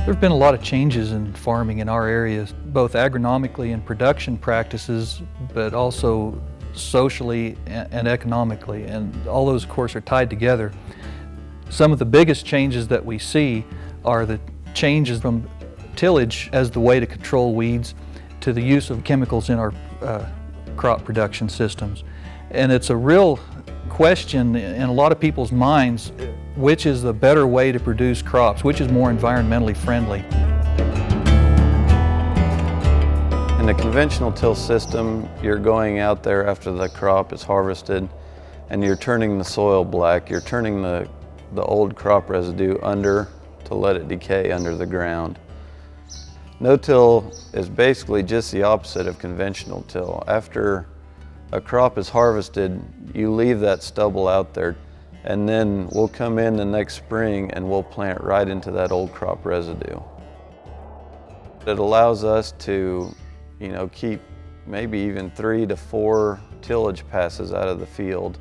There have been a lot of changes in farming in our areas, both agronomically and production practices, but also socially and economically, and all those, of course, are tied together. Some of the biggest changes that we see are the changes from tillage as the way to control weeds to the use of chemicals in our crop production systems. And it's a real question in a lot of people's minds, which is the better way to produce crops, which is more environmentally friendly. In the conventional till system, you're going out there after the crop is harvested and you're turning the soil black. You're turning the old crop residue under to let it decay under the ground. No-till is basically just the opposite of conventional till. After a crop is harvested, you leave that stubble out there, and then we'll come in the next spring and we'll plant right into that old crop residue. It allows us to, keep maybe even 3 to 4 tillage passes out of the field.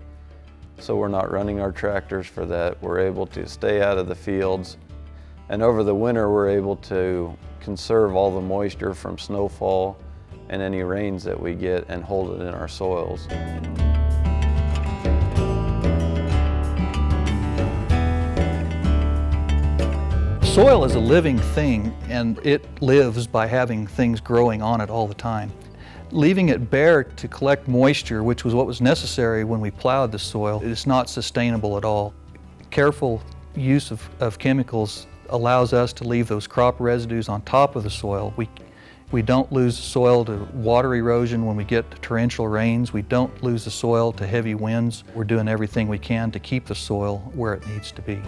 So we're not running our tractors for that. We're able to stay out of the fields. And over the winter, we're able to conserve all the moisture from snowfall and any rains that we get and hold it in our soils. Soil is a living thing, and it lives by having things growing on it all the time. Leaving it bare to collect moisture, which was what was necessary when we plowed the soil, is not sustainable at all. Careful use of chemicals allows us to leave those crop residues on top of the soil. We don't lose the soil to water erosion when we get torrential rains. We don't lose the soil to heavy winds. We're doing everything we can to keep the soil where it needs to be.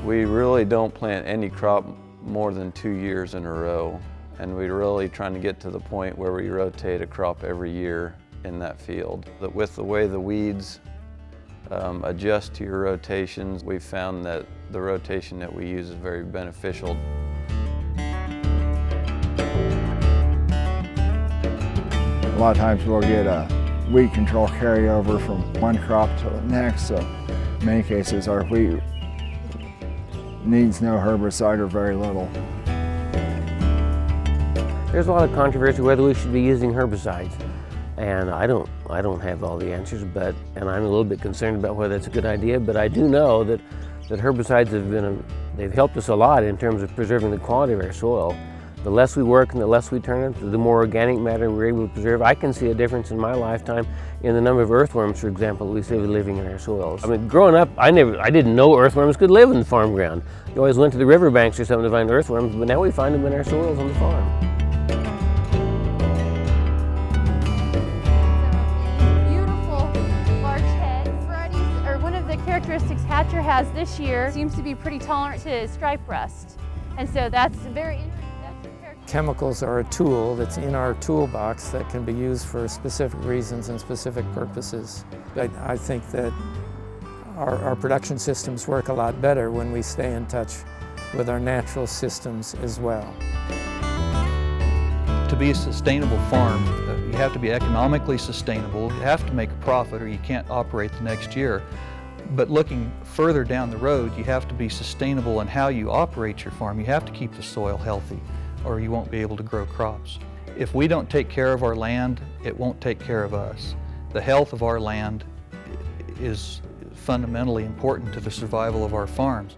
We really don't plant any crop more than 2 years in a row, and we're really trying to get to the point where we rotate a crop every year in that field. But with the way the weeds adjust to your rotations, we've found that the rotation that we use is very beneficial. A lot of times we'll get a weed control carryover from one crop to the next, so in many cases our wheat needs no herbicide or very little. There's a lot of controversy whether we should be using herbicides, and I don't have all the answers, and I'm a little bit concerned about whether that's a good idea, but I do know that herbicides they've helped us a lot in terms of preserving the quality of our soil. The less we work and the less we turn it, the more organic matter we're able to preserve. I can see a difference in my lifetime in the number of earthworms, for example, we see living in our soils. I mean, growing up, I didn't know earthworms could live in the farm ground. You always went to the riverbanks or something to find earthworms, but now we find them in our soils on the farm. Beautiful large head varieties are one of the characteristics Hatcher has this year. Seems to be pretty tolerant to stripe rust, and so that's very interesting. Chemicals are a tool that's in our toolbox that can be used for specific reasons and specific purposes. I think that our production systems work a lot better when we stay in touch with our natural systems as well. To be a sustainable farm, you have to be economically sustainable. You have to make a profit or you can't operate the next year. But looking further down the road, you have to be sustainable in how you operate your farm. You have to keep the soil healthy, or you won't be able to grow crops. If we don't take care of our land, it won't take care of us. The health of our land is fundamentally important to the survival of our farms.